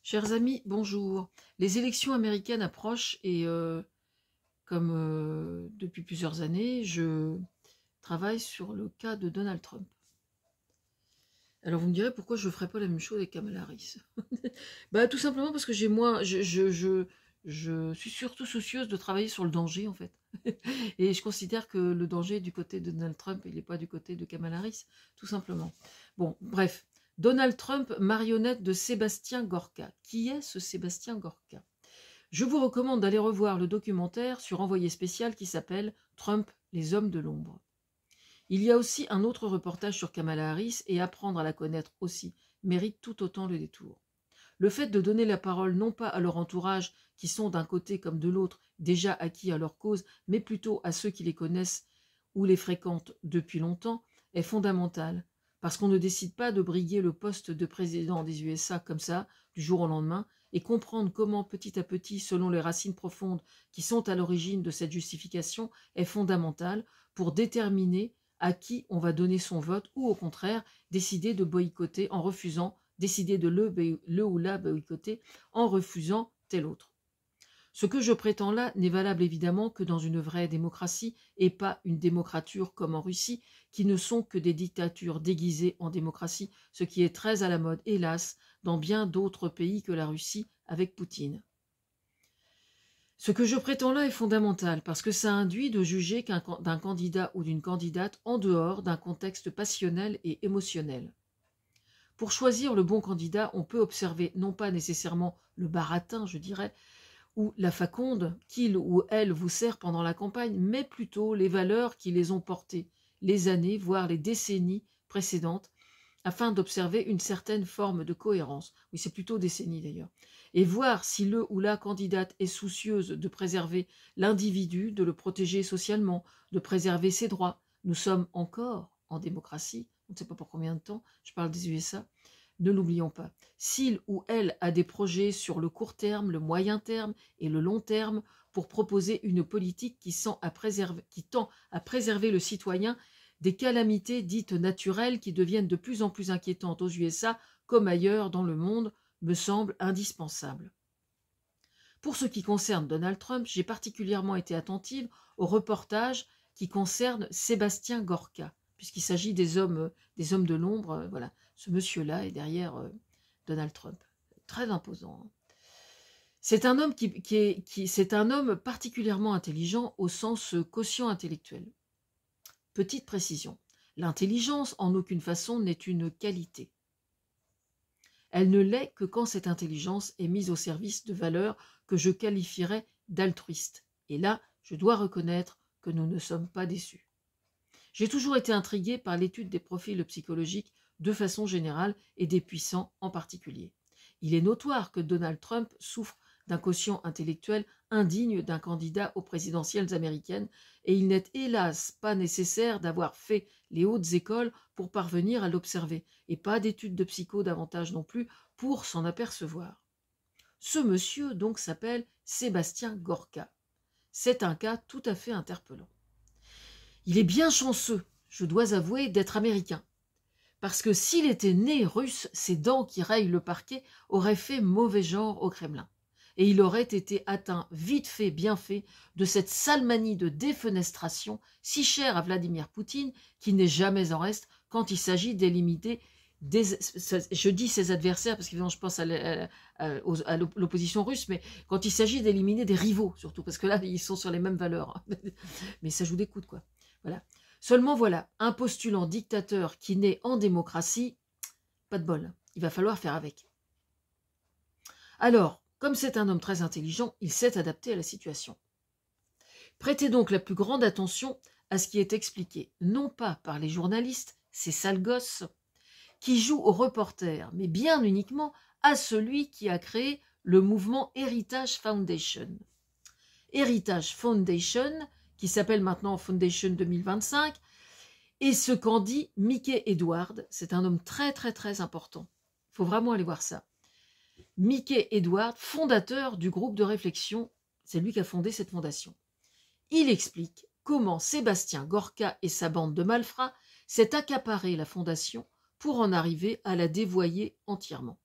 Chers amis, bonjour. Les élections américaines approchent et comme depuis plusieurs années, je travaille sur le cas de Donald Trump. Alors vous me direz pourquoi je ne ferais pas la même chose avec Kamala Harris. Tout simplement parce que je suis surtout soucieuse de travailler sur le danger en fait. Et je considère que le danger est du côté de Donald Trump, il n'est pas du côté de Kamala Harris, tout simplement. Bon, bref. Donald Trump, marionnette de Sébastien Gorka. Qui est ce Sébastien Gorka? Je vous recommande d'aller revoir le documentaire sur Envoyé spécial qui s'appelle Trump, les hommes de l'ombre. Il y a aussi un autre reportage sur Kamala Harris et apprendre à la connaître aussi mérite tout autant le détour. Le fait de donner la parole non pas à leur entourage, qui sont d'un côté comme de l'autre déjà acquis à leur cause, mais plutôt à ceux qui les connaissent ou les fréquentent depuis longtemps, est fondamental. Parce qu'on ne décide pas de briguer le poste de président des USA comme ça, du jour au lendemain, et comprendre comment petit à petit, selon les racines profondes qui sont à l'origine de cette justification, est fondamental pour déterminer à qui on va donner son vote ou au contraire décider de boycotter en refusant, décider de le ou la boycotter en refusant tel autre. Ce que je prétends là n'est valable évidemment que dans une vraie démocratie et pas une démocrature comme en Russie, qui ne sont que des dictatures déguisées en démocratie, ce qui est très à la mode, hélas, dans bien d'autres pays que la Russie avec Poutine. Ce que je prétends là est fondamental parce que ça induit de juger d'un candidat ou d'une candidate en dehors d'un contexte passionnel et émotionnel. Pour choisir le bon candidat, on peut observer non pas nécessairement le baratin, je dirais, ou la faconde qu'il ou elle vous sert pendant la campagne, mais plutôt les valeurs qui les ont portées, les années, voire les décennies précédentes, afin d'observer une certaine forme de cohérence. Oui, c'est plutôt décennies d'ailleurs. Et voir si le ou la candidate est soucieuse de préserver l'individu, de le protéger socialement, de préserver ses droits. Nous sommes encore en démocratie, on ne sait pas pour combien de temps, je parle des USA. Ne l'oublions pas. S'il ou elle a des projets sur le court terme, le moyen terme et le long terme pour proposer une politique qui tend à préserver le citoyen des calamités dites naturelles qui deviennent de plus en plus inquiétantes aux USA comme ailleurs dans le monde, me semble indispensable. Pour ce qui concerne Donald Trump, j'ai particulièrement été attentive au reportage qui concerne Sébastien Gorka, puisqu'il s'agit des hommes de l'ombre, voilà. Ce monsieur-là est derrière Donald Trump. Très imposant. Hein. C'est un homme c'est un homme particulièrement intelligent au sens quotient intellectuel. Petite précision, l'intelligence en aucune façon n'est une qualité. Elle ne l'est que quand cette intelligence est mise au service de valeurs que je qualifierais d'altruistes. Et là, je dois reconnaître que nous ne sommes pas déçus. J'ai toujours été intriguée par l'étude des profils psychologiques de façon générale et des puissants en particulier. Il est notoire que Donald Trump souffre d'un quotient intellectuel indigne d'un candidat aux présidentielles américaines et il n'est hélas pas nécessaire d'avoir fait les hautes écoles pour parvenir à l'observer et pas d'études de psycho davantage non plus pour s'en apercevoir. Ce monsieur donc s'appelle Sébastien Gorka. C'est un cas tout à fait interpellant. Il est bien chanceux, je dois avouer, d'être américain. Parce que s'il était né russe, ses dents qui rayent le parquet auraient fait mauvais genre au Kremlin. Et il aurait été atteint, vite fait, bien fait, de cette sale manie de défenestration si chère à Vladimir Poutine, qui n'est jamais en reste quand il s'agit d'éliminer je dis ses adversaires, parce qu'évidemment je pense à l'opposition russe, mais quand il s'agit d'éliminer des rivaux, surtout, parce que là, ils sont sur les mêmes valeurs. Mais ça joue des coudes, quoi. Voilà. Seulement voilà, un postulant dictateur qui naît en démocratie, pas de bol, il va falloir faire avec. Alors, comme c'est un homme très intelligent, il s'est adapté à la situation. Prêtez donc la plus grande attention à ce qui est expliqué, non pas par les journalistes, ces sales gosses, qui jouent au reporter, mais bien uniquement à celui qui a créé le mouvement Heritage Foundation. Heritage Foundation, qui s'appelle maintenant Foundation 2025, et ce qu'en dit Mickey Edward, c'est un homme très très très important. Il faut vraiment aller voir ça. Mickey Edward, fondateur du groupe de réflexion, c'est lui qui a fondé cette fondation. Il explique comment Sébastien Gorka et sa bande de malfrats s'est accaparé la fondation pour en arriver à la dévoyer entièrement.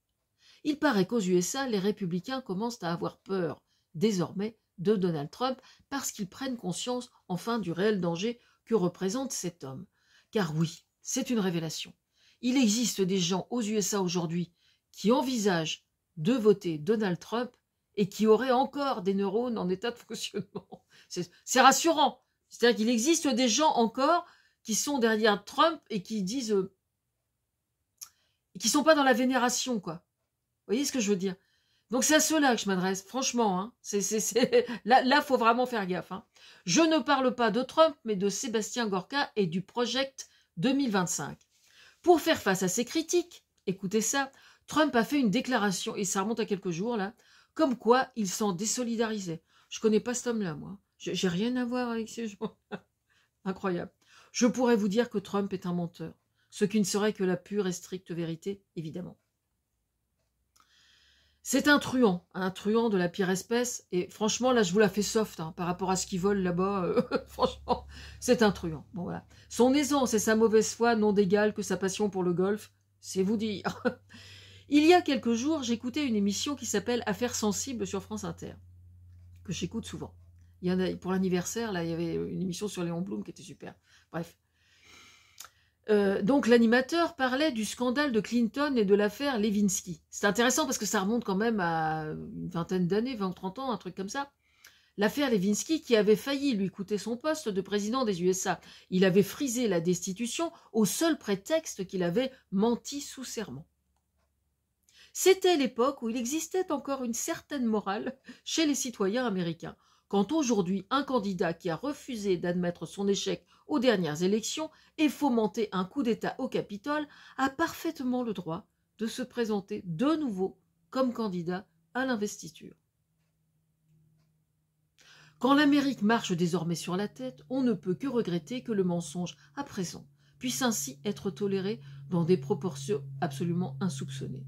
Il paraît qu'aux USA, les républicains commencent à avoir peur, désormais, de Donald Trump parce qu'ils prennent conscience enfin du réel danger que représente cet homme. Car oui, c'est une révélation. Il existe des gens aux USA aujourd'hui qui envisagent de voter Donald Trump et qui auraient encore des neurones en état de fonctionnement. C'est rassurant. C'est-à-dire qu'il existe des gens encore qui sont derrière Trump et qui disent... qui sont pas dans la vénération, quoi. Vous voyez ce que je veux dire? Donc c'est à ceux-là que je m'adresse, franchement. Hein. Là, faut vraiment faire gaffe. Hein. Je ne parle pas de Trump, mais de Sébastien Gorka et du Project 2025. Pour faire face à ces critiques, écoutez ça, Trump a fait une déclaration, et ça remonte à quelques jours, là, comme quoi il s'en désolidarisait. Je connais pas cet homme-là, moi. J'ai rien à voir avec ces gens. Incroyable. Je pourrais vous dire que Trump est un menteur, ce qui ne serait que la pure et stricte vérité, évidemment. C'est un truand de la pire espèce, et franchement, là, je vous la fais soft, hein, par rapport à ce qu'ils volent là-bas, franchement, c'est un truand. Bon, voilà. Son aisance et sa mauvaise foi n'ont d'égal que sa passion pour le golf, c'est vous dire. Il y a quelques jours, j'écoutais une émission qui s'appelle Affaires sensibles sur France Inter, que j'écoute souvent. Il y en a, pour l'anniversaire, là, il y avait une émission sur Léon Blum qui était super. Bref. Donc l'animateur parlait du scandale de Clinton et de l'affaire Lewinsky. C'est intéressant parce que ça remonte quand même à une vingtaine d'années, 20 ou 30 ans, un truc comme ça. L'affaire Lewinsky qui avait failli lui coûter son poste de président des USA. Il avait frisé la destitution au seul prétexte qu'il avait menti sous serment. C'était l'époque où il existait encore une certaine morale chez les citoyens américains. Quand aujourd'hui, un candidat qui a refusé d'admettre son échec aux dernières élections et fomenté un coup d'État au Capitole a parfaitement le droit de se présenter de nouveau comme candidat à l'investiture. Quand l'Amérique marche désormais sur la tête, on ne peut que regretter que le mensonge, à présent, puisse ainsi être toléré dans des proportions absolument insoupçonnées.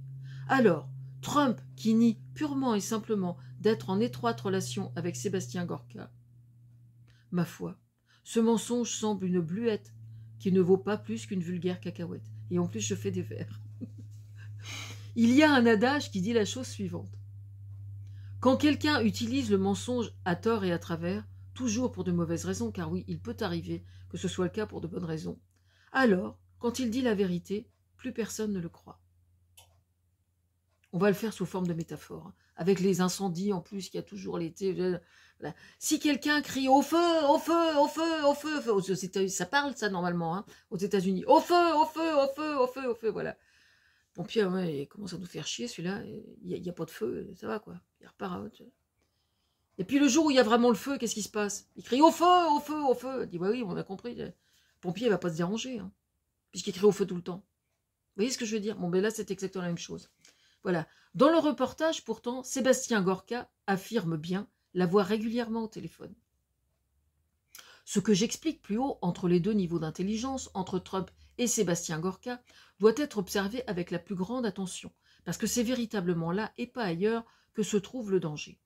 Alors, Trump, qui nie purement et simplement d'être en étroite relation avec Sébastien Gorka, ma foi, ce mensonge semble une bluette qui ne vaut pas plus qu'une vulgaire cacahuète. Et en plus, je fais des vers. Il y a un adage qui dit la chose suivante. Quand quelqu'un utilise le mensonge à tort et à travers, toujours pour de mauvaises raisons, car oui, il peut arriver que ce soit le cas pour de bonnes raisons, alors, quand il dit la vérité, plus personne ne le croit. On va le faire sous forme de métaphore, hein, avec les incendies en plus qu'il y a toujours l'été. Voilà. Si quelqu'un crie au feu, au feu, au feu, au feu, au feu, ça parle ça normalement, hein, aux États-Unis, au feu, au feu, au feu, au feu, au feu, voilà. Pompier, ouais, il commence à nous faire chier celui-là, il n'y a pas de feu, ça va quoi, il repart. Et puis le jour où il y a vraiment le feu, qu'est-ce qui se passe? Il crie au feu, au feu, au feu. Il dit, bah oui, on a compris, le pompier ne va pas se déranger, hein, puisqu'il crie au feu tout le temps. Vous voyez ce que je veux dire? Bon, ben là, c'est exactement la même chose. Voilà. Dans le reportage, pourtant, Sébastien Gorka affirme bien l'avoir régulièrement au téléphone. Ce que j'explique plus haut entre les deux niveaux d'intelligence, entre Trump et Sébastien Gorka, doit être observé avec la plus grande attention, parce que c'est véritablement là et pas ailleurs que se trouve le danger.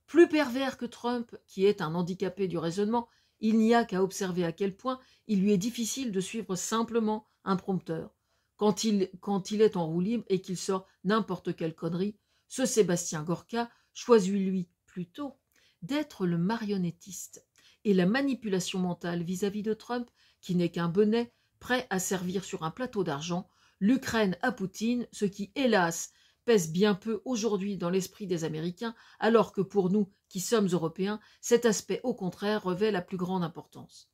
Plus pervers que Trump, qui est un handicapé du raisonnement, il n'y a qu'à observer à quel point il lui est difficile de suivre simplement un prompteur. Quand il est en roue libre et qu'il sort n'importe quelle connerie, ce Sébastien Gorka choisit lui plutôt d'être le marionnettiste et la manipulation mentale vis-à-vis de Trump, qui n'est qu'un bonnet prêt à servir sur un plateau d'argent l'Ukraine à Poutine, ce qui, hélas, pèse bien peu aujourd'hui dans l'esprit des Américains, alors que pour nous, qui sommes Européens, cet aspect au contraire revêt la plus grande importance.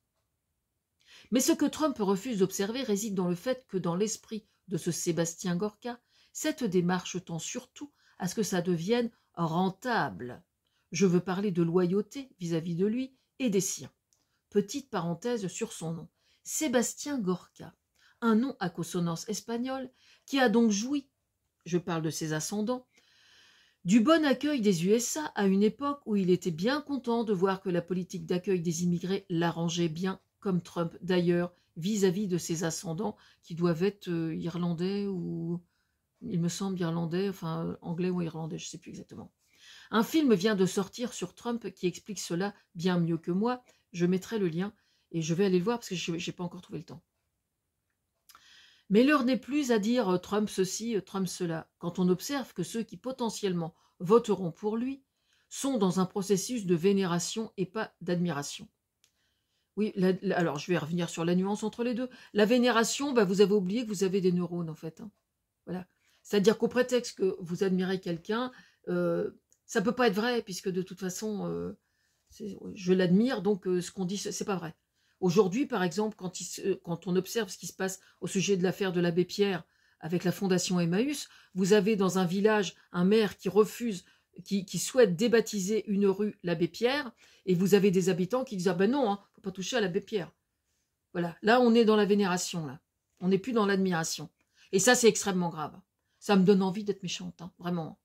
Mais ce que Trump refuse d'observer réside dans le fait que dans l'esprit de ce Sébastien Gorka, cette démarche tend surtout à ce que ça devienne rentable. Je veux parler de loyauté vis-à-vis de lui et des siens. Petite parenthèse sur son nom. Sébastien Gorka, un nom à consonance espagnole qui a donc joui, je parle de ses ascendants, du bon accueil des USA à une époque où il était bien content de voir que la politique d'accueil des immigrés l'arrangeait bien, comme Trump d'ailleurs, vis-à-vis de ses ascendants qui doivent être irlandais ou, il me semble, irlandais, enfin anglais ou irlandais, je ne sais plus exactement. Un film vient de sortir sur Trump qui explique cela bien mieux que moi. Je mettrai le lien et je vais aller le voir parce que je n'ai pas encore trouvé le temps. Mais l'heure n'est plus à dire Trump ceci, Trump cela, quand on observe que ceux qui potentiellement voteront pour lui sont dans un processus de vénération et pas d'admiration. Oui, alors je vais revenir sur la nuance entre les deux. La vénération, bah, vous avez oublié que vous avez des neurones en fait. Hein. Voilà. C'est-à-dire qu'au prétexte que vous admirez quelqu'un, ça peut pas être vrai, puisque de toute façon, je l'admire, donc ce qu'on dit, c'est pas vrai. Aujourd'hui, par exemple, quand on observe ce qui se passe au sujet de l'affaire de l'abbé Pierre avec la fondation Emmaüs, vous avez dans un village un maire qui refuse, qui souhaite débaptiser une rue l'abbé Pierre, et vous avez des habitants qui disent « Ah ben non, hein, faut pas toucher à l'abbé Pierre ». Voilà, là on est dans la vénération, là. On n'est plus dans l'admiration. Et ça, c'est extrêmement grave. Ça me donne envie d'être méchante, hein, vraiment.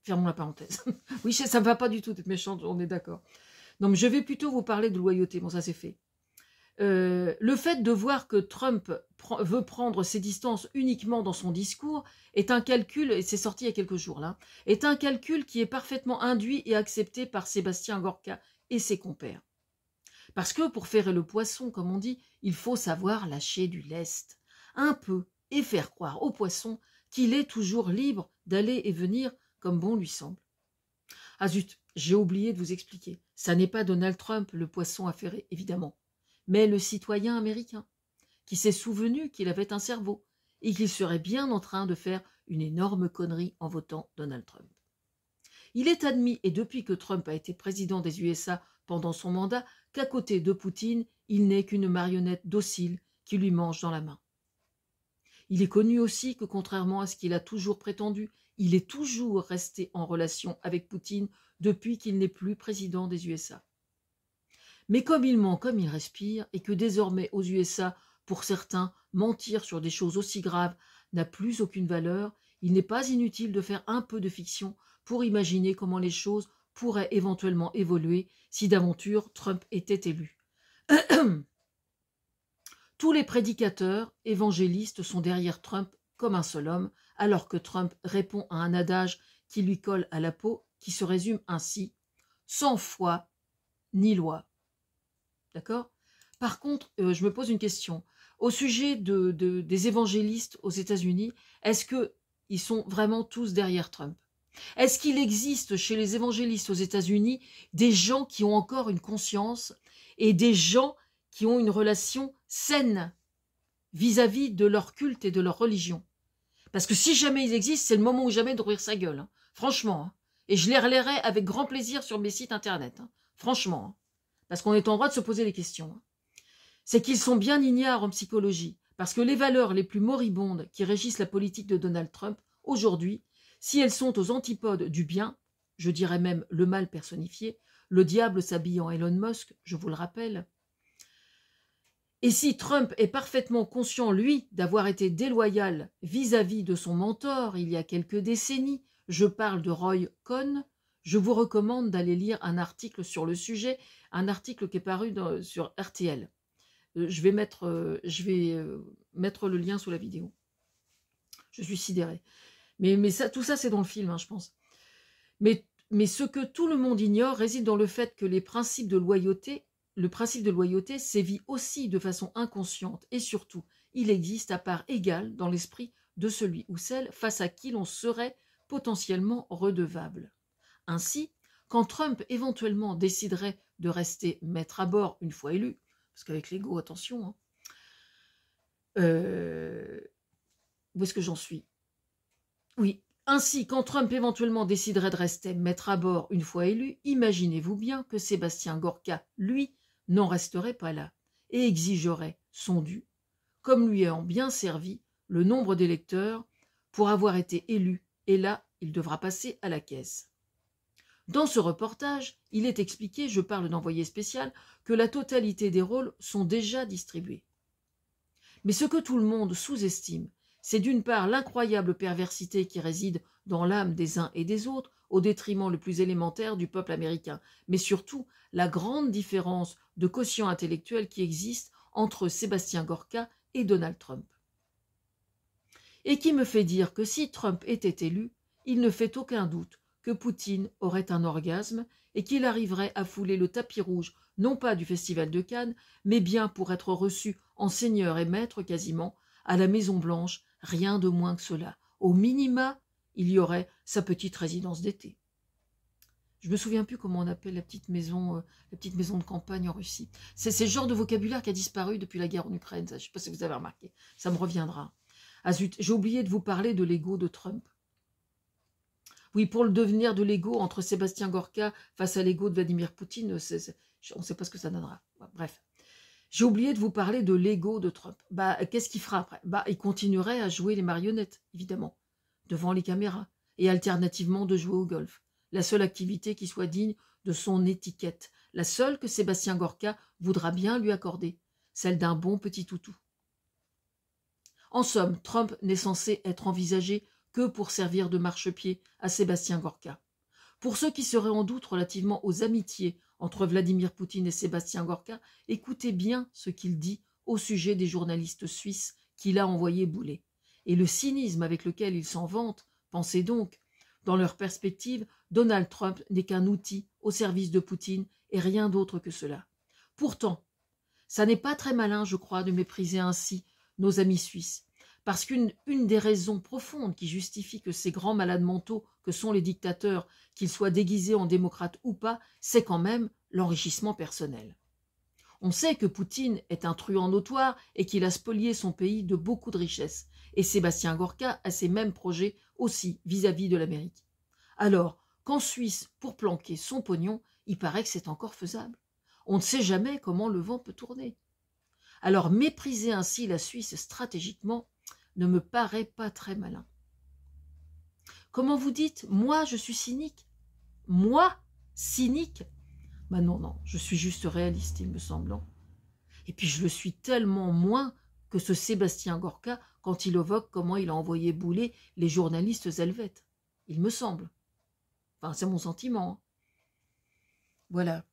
Fermons la parenthèse. Oui, ça ne va pas du tout d'être méchante, on est d'accord. Donc, je vais plutôt vous parler de loyauté. Bon, ça, c'est fait. Le fait de voir que Trump veut prendre ses distances uniquement dans son discours est un calcul, et c'est sorti il y a quelques jours, là, est un calcul qui est parfaitement induit et accepté par Sébastien Gorka et ses compères. Parce que pour faire le poisson, comme on dit, il faut savoir lâcher du lest. Un peu, et faire croire au poisson qu'il est toujours libre d'aller et venir comme bon lui semble. Ah zut, j'ai oublié de vous expliquer. Ça n'est pas Donald Trump, le poisson affairé, évidemment, mais le citoyen américain, qui s'est souvenu qu'il avait un cerveau et qu'il serait bien en train de faire une énorme connerie en votant Donald Trump. Il est admis, et depuis que Trump a été président des USA pendant son mandat, qu'à côté de Poutine, il n'est qu'une marionnette docile qui lui mange dans la main. Il est connu aussi que, contrairement à ce qu'il a toujours prétendu, il est toujours resté en relation avec Poutine depuis qu'il n'est plus président des USA. Mais comme il ment, comme il respire, et que désormais aux USA, pour certains, mentir sur des choses aussi graves n'a plus aucune valeur, il n'est pas inutile de faire un peu de fiction pour imaginer comment les choses pourraient éventuellement évoluer si d'aventure Trump était élu. Tous les prédicateurs évangélistes sont derrière Trump comme un seul homme, alors que Trump répond à un adage qui lui colle à la peau, qui se résume ainsi : sans foi ni loi. D'accord ? Par contre, je me pose une question. Au sujet des évangélistes aux États-Unis, est-ce qu'ils sont vraiment tous derrière Trump ? Est-ce qu'il existe chez les évangélistes aux États-Unis des gens qui ont encore une conscience et des gens qui ont une relation saine vis-à-vis de leur culte et de leur religion? Parce que si jamais ils existent, c'est le moment ou jamais d'ouvrir sa gueule. Hein. Franchement. Hein. Et je les relayerai avec grand plaisir sur mes sites internet. Hein. Franchement. Hein. Parce qu'on est en droit de se poser des questions. Hein. C'est qu'ils sont bien ignares en psychologie. Parce que les valeurs les plus moribondes qui régissent la politique de Donald Trump, aujourd'hui, si elles sont aux antipodes du bien, je dirais même le mal personnifié, le diable s'habille en Elon Musk, je vous le rappelle. Et si Trump est parfaitement conscient, lui, d'avoir été déloyal vis-à-vis de son mentor il y a quelques décennies, je parle de Roy Cohn, je vous recommande d'aller lire un article sur le sujet, un article qui est paru sur RTL. Je vais mettre le lien sous la vidéo. Je suis sidérée. Mais ça, tout ça, c'est dans le film, hein, je pense. Mais ce que tout le monde ignore réside dans le fait que le principe de loyauté sévit aussi de façon inconsciente et surtout, il existe à part égale dans l'esprit de celui ou celle face à qui l'on serait potentiellement redevable. Ainsi, quand Trump éventuellement déciderait de rester maître à bord une fois élu, parce qu'avec l'ego, attention, hein, où est-ce que j'en suis ? Oui, ainsi, quand Trump éventuellement déciderait de rester maître à bord une fois élu, imaginez-vous bien que Sébastien Gorka, lui, n'en resterait pas là et exigerait son dû, comme lui ayant bien servi le nombre d'électeurs pour avoir été élu, et là, il devra passer à la caisse. Dans ce reportage, il est expliqué, je parle d'envoyé spécial, que la totalité des rôles sont déjà distribués. Mais ce que tout le monde sous-estime, c'est d'une part l'incroyable perversité qui réside dans l'âme des uns et des autres, au détriment le plus élémentaire du peuple américain, mais surtout la grande différence de quotient intellectuel qui existe entre Sébastien Gorka et Donald Trump. Et qui me fait dire que si Trump était élu, il ne fait aucun doute que Poutine aurait un orgasme et qu'il arriverait à fouler le tapis rouge, non pas du Festival de Cannes, mais bien pour être reçu en seigneur et maître quasiment, À la Maison-Blanche, rien de moins que cela. Au minima, il y aurait sa petite résidence d'été. Je me souviens plus comment on appelle la petite maison de campagne en Russie. C'est le genre de vocabulaire qui a disparu depuis la guerre en Ukraine. Ça, je ne sais pas si vous avez remarqué. Ça me reviendra. Ah zut, j'ai oublié de vous parler de l'ego de Trump. Oui, pour le devenir de l'ego entre Sébastien Gorka face à l'ego de Vladimir Poutine, on ne sait pas ce que ça donnera. Bref. J'ai oublié de vous parler de l'ego de Trump. Qu'est-ce qu'il fera après? Il continuerait à jouer les marionnettes, évidemment, devant les caméras, et alternativement de jouer au golf. La seule activité qui soit digne de son étiquette, la seule que Sébastien Gorka voudra bien lui accorder, celle d'un bon petit toutou. En somme, Trump n'est censé être envisagé que pour servir de marchepied à Sébastien Gorka. Pour ceux qui seraient en doute relativement aux amitiés entre Vladimir Poutine et Sébastien Gorka, écoutez bien ce qu'il dit au sujet des journalistes suisses qu'il a envoyés bouler. Et le cynisme avec lequel il s'en vante, pensez donc, dans leur perspective, Donald Trump n'est qu'un outil au service de Poutine et rien d'autre que cela. Pourtant, ça n'est pas très malin, je crois, de mépriser ainsi nos amis suisses, parce qu'une des raisons profondes qui justifie que ces grands malades mentaux que sont les dictateurs, qu'ils soient déguisés en démocrates ou pas, c'est quand même l'enrichissement personnel. On sait que Poutine est un truand notoire et qu'il a spolié son pays de beaucoup de richesses, et Sébastien Gorka a ses mêmes projets aussi vis-à-vis de l'Amérique. Alors, qu'en Suisse, pour planquer son pognon, il paraît que c'est encore faisable. On ne sait jamais comment le vent peut tourner. Alors mépriser ainsi la Suisse stratégiquement ne me paraît pas très malin. Comment vous dites? Moi, je suis cynique? Moi? Cynique? Non, je suis juste réaliste, il me semble. Et puis je le suis tellement moins que ce Sébastien Gorka quand il évoque comment il a envoyé bouler les journalistes helvètes. Il me semble. Enfin, c'est mon sentiment. Voilà.